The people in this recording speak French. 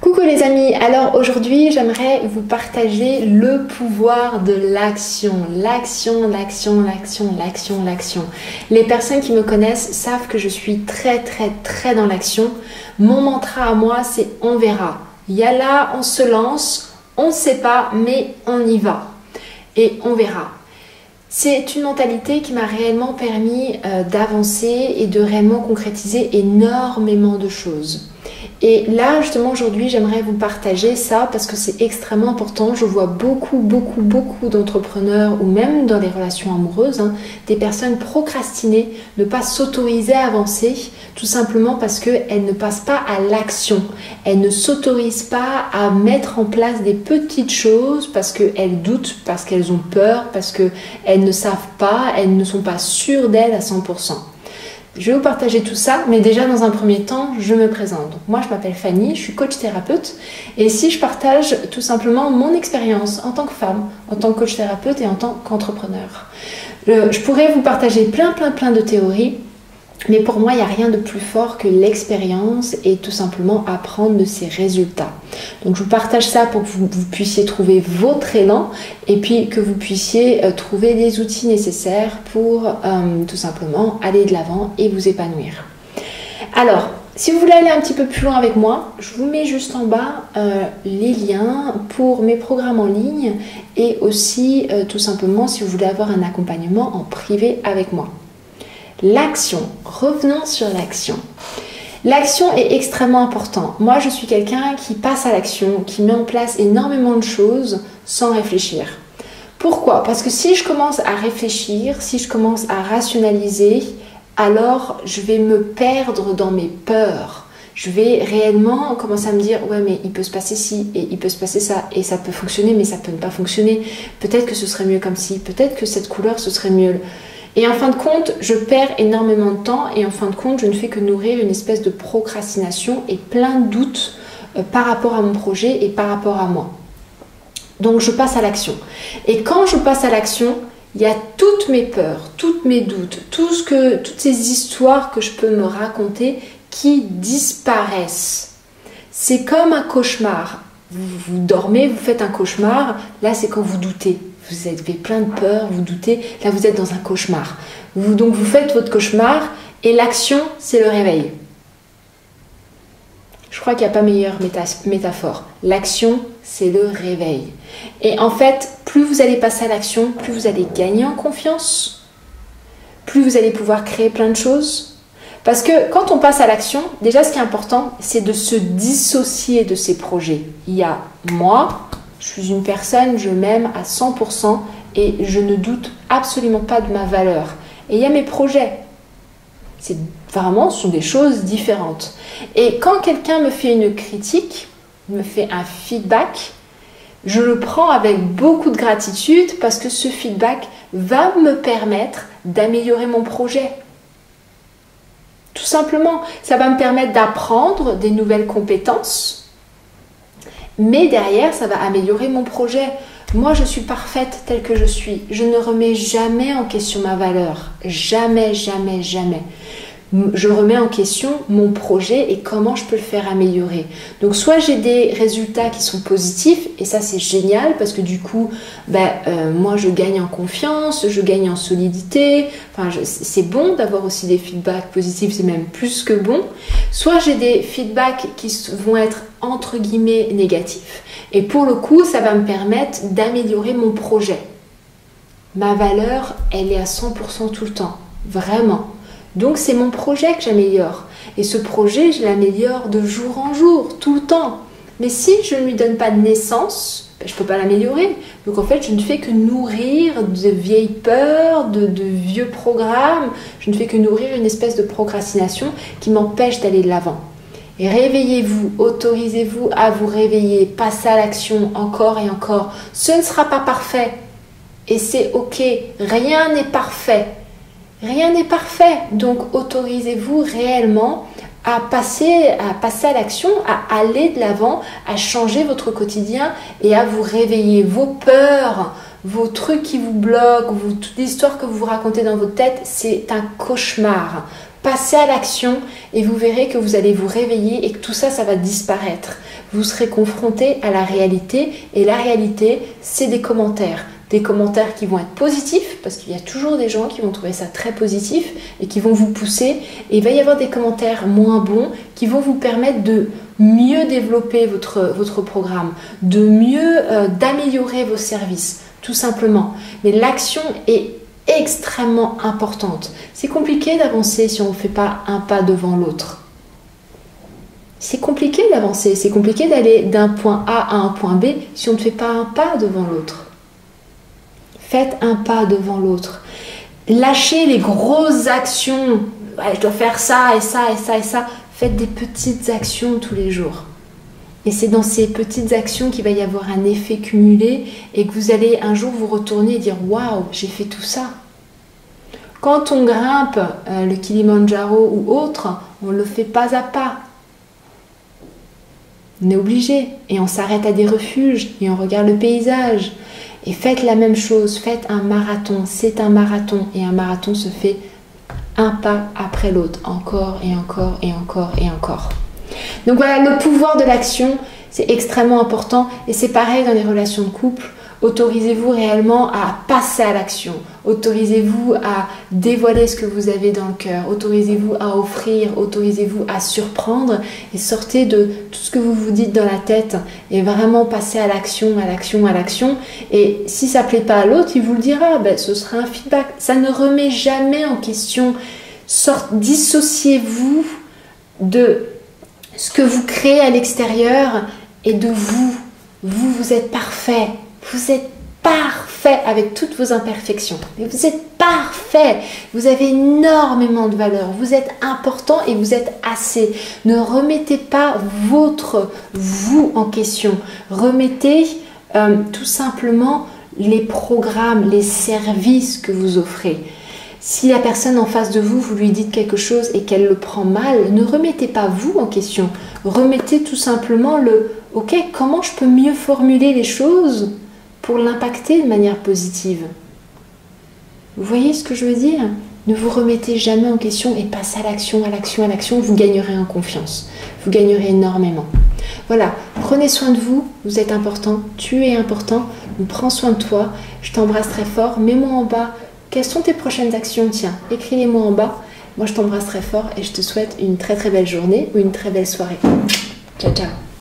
Coucou les amis, alors aujourd'hui j'aimerais vous partager le pouvoir de l'action. L'action. Les personnes qui me connaissent savent que je suis très dans l'action. Mon mantra à moi c'est on verra. Il y a là, on se lance, on ne sait pas mais on y va. Et on verra. C'est une mentalité qui m'a réellement permis d'avancer et de réellement concrétiser énormément de choses. Et là, justement, aujourd'hui, j'aimerais vous partager ça parce que c'est extrêmement important. Je vois beaucoup d'entrepreneurs ou même dans les relations amoureuses, des personnes procrastiner, ne pas s'autoriser à avancer, tout simplement parce qu'elles ne passent pas à l'action. Elles ne s'autorisent pas à mettre en place des petites choses parce qu'elles doutent, parce qu'elles ont peur, parce qu'elles ne savent pas, elles ne sont pas sûres d'elles à 100%. Je vais vous partager tout ça, mais déjà dans un premier temps, je me présente. Donc, moi, je m'appelle Fanny, je suis coach thérapeute et ici, je partage tout simplement mon expérience en tant que femme, en tant que coach thérapeute et en tant qu'entrepreneur. Je pourrais vous partager plein de théories, mais pour moi, il n'y a rien de plus fort que l'expérience et tout simplement apprendre de ses résultats. Donc, je vous partage ça pour que vous puissiez trouver votre élan et puis que vous puissiez trouver les outils nécessaires pour tout simplement aller de l'avant et vous épanouir. Alors, si vous voulez aller un petit peu plus loin avec moi, je vous mets juste en bas les liens pour mes programmes en ligne et aussi tout simplement si vous voulez avoir un accompagnement en privé avec moi. L'action, revenons sur l'action. L'action est extrêmement importante. Moi, je suis quelqu'un qui passe à l'action, qui met en place énormément de choses sans réfléchir. Pourquoi? Parce que si je commence à réfléchir, si je commence à rationaliser, alors je vais me perdre dans mes peurs. Je vais réellement commencer à me dire ouais mais il peut se passer ci et il peut se passer ça et ça peut fonctionner mais ça peut ne pas fonctionner. Peut-être que ce serait mieux comme ci, peut-être que cette couleur ce serait mieux. Et en fin de compte, je perds énormément de temps et en fin de compte, je ne fais que nourrir une espèce de procrastination et plein de doutes par rapport à mon projet et par rapport à moi. Donc, je passe à l'action. Et quand je passe à l'action, il y a toutes mes peurs, tous mes doutes, toutes ces histoires que je peux me raconter qui disparaissent. C'est comme un cauchemar. Vous dormez, vous faites un cauchemar, là c'est quand vous doutez. Vous avez plein de peur, vous doutez, là vous êtes dans un cauchemar. Donc vous faites votre cauchemar et l'action c'est le réveil. Je crois qu'il n'y a pas meilleure métaphore. L'action c'est le réveil. Et en fait, plus vous allez passer à l'action, plus vous allez gagner en confiance, plus vous allez pouvoir créer plein de choses. Parce que quand on passe à l'action, déjà ce qui est important, c'est de se dissocier de ses projets. Il y a moi, je suis une personne, je m'aime à 100% et je ne doute absolument pas de ma valeur. Et il y a mes projets. Ce sont des choses différentes. Et quand quelqu'un me fait une critique, me fait un feedback, je le prends avec beaucoup de gratitude parce que ce feedback va me permettre d'améliorer mon projet. Tout simplement, ça va me permettre d'apprendre des nouvelles compétences. Mais derrière, ça va améliorer mon projet. Moi, je suis parfaite telle que je suis. Je ne remets jamais en question ma valeur. Jamais. Je remets en question mon projet et comment je peux le faire améliorer. Donc, soit j'ai des résultats qui sont positifs, et ça, c'est génial parce que du coup, moi, je gagne en confiance, je gagne en solidité. C'est bon d'avoir aussi des feedbacks positifs, c'est même plus que bon. Soit j'ai des feedbacks qui vont être entre guillemets négatifs. Et pour le coup, ça va me permettre d'améliorer mon projet. Ma valeur, elle est à 100% tout le temps. Vraiment. Donc, c'est mon projet que j'améliore. Et ce projet, je l'améliore de jour en jour, tout le temps. Mais si je ne lui donne pas de naissance, je ne peux pas l'améliorer. Donc, en fait, je ne fais que nourrir de vieilles peurs, de vieux programmes. Je ne fais que nourrir une espèce de procrastination qui m'empêche d'aller de l'avant. Et réveillez-vous, autorisez-vous à vous réveiller, passez à l'action encore et encore. Ce ne sera pas parfait. Et c'est ok, rien n'est parfait. Rien n'est parfait, donc autorisez-vous réellement à passer à l'action, à aller de l'avant, à changer votre quotidien et à vous réveiller. Vos peurs, vos trucs qui vous bloquent, toute l'histoire que vous vous racontez dans votre tête, c'est un cauchemar. Passez à l'action et vous verrez que vous allez vous réveiller et que tout ça, ça va disparaître. Vous serez confronté à la réalité et la réalité, c'est des commentaires. Des commentaires qui vont être positifs, parce qu'il y a toujours des gens qui vont trouver ça très positif et qui vont vous pousser. Et il va y avoir des commentaires moins bons qui vont vous permettre de mieux développer votre programme, de mieux d'améliorer vos services, tout simplement. Mais l'action est extrêmement importante. C'est compliqué d'avancer si on ne fait pas un pas devant l'autre. C'est compliqué d'avancer, c'est compliqué d'aller d'un point A à un point B si on ne fait pas un pas devant l'autre. Faites un pas devant l'autre. Lâchez les grosses actions. Ouais, je dois faire ça et ça et ça et ça. Faites des petites actions tous les jours. Et c'est dans ces petites actions qu'il va y avoir un effet cumulé et que vous allez un jour vous retourner et dire « Waouh, j'ai fait tout ça ». Quand on grimpe le Kilimandjaro ou autre, on ne le fait pas à pas. On est obligé et on s'arrête à des refuges et on regarde le paysage. Et faites la même chose, faites un marathon, c'est un marathon et un marathon se fait un pas après l'autre, encore et encore et encore et encore. Donc voilà, le pouvoir de l'action, c'est extrêmement important et c'est pareil dans les relations de couple. Autorisez-vous réellement à passer à l'action, autorisez-vous à dévoiler ce que vous avez dans le cœur, autorisez-vous à offrir, autorisez-vous à surprendre et sortez de tout ce que vous vous dites dans la tête et vraiment passez à l'action, à l'action, à l'action. Et si ça ne plaît pas à l'autre, il vous le dira, ben, ce sera un feedback. Ça ne remet jamais en question. Dissociez-vous de ce que vous créez à l'extérieur et de vous. Vous êtes parfait. Vous êtes parfait avec toutes vos imperfections. Mais vous êtes parfait. Vous avez énormément de valeur. Vous êtes important et vous êtes assez. Ne remettez pas votre vous en question. Remettez tout simplement les programmes, les services que vous offrez. Si la personne en face de vous, vous lui dites quelque chose et qu'elle le prend mal, ne remettez pas vous en question. Remettez tout simplement le « Ok, comment je peux mieux formuler les choses ?» pour l'impacter de manière positive. Vous voyez ce que je veux dire? Ne vous remettez jamais en question et passez à l'action, à l'action, à l'action. Vous gagnerez en confiance. Vous gagnerez énormément. Voilà, prenez soin de vous. Vous êtes important. Tu es important. Prends soin de toi. Je t'embrasse très fort. Mets-moi en bas. Quelles sont tes prochaines actions? Tiens, écris-les-moi en bas. Moi, je t'embrasse très fort et je te souhaite une très très belle journée ou une très belle soirée. Ciao, ciao.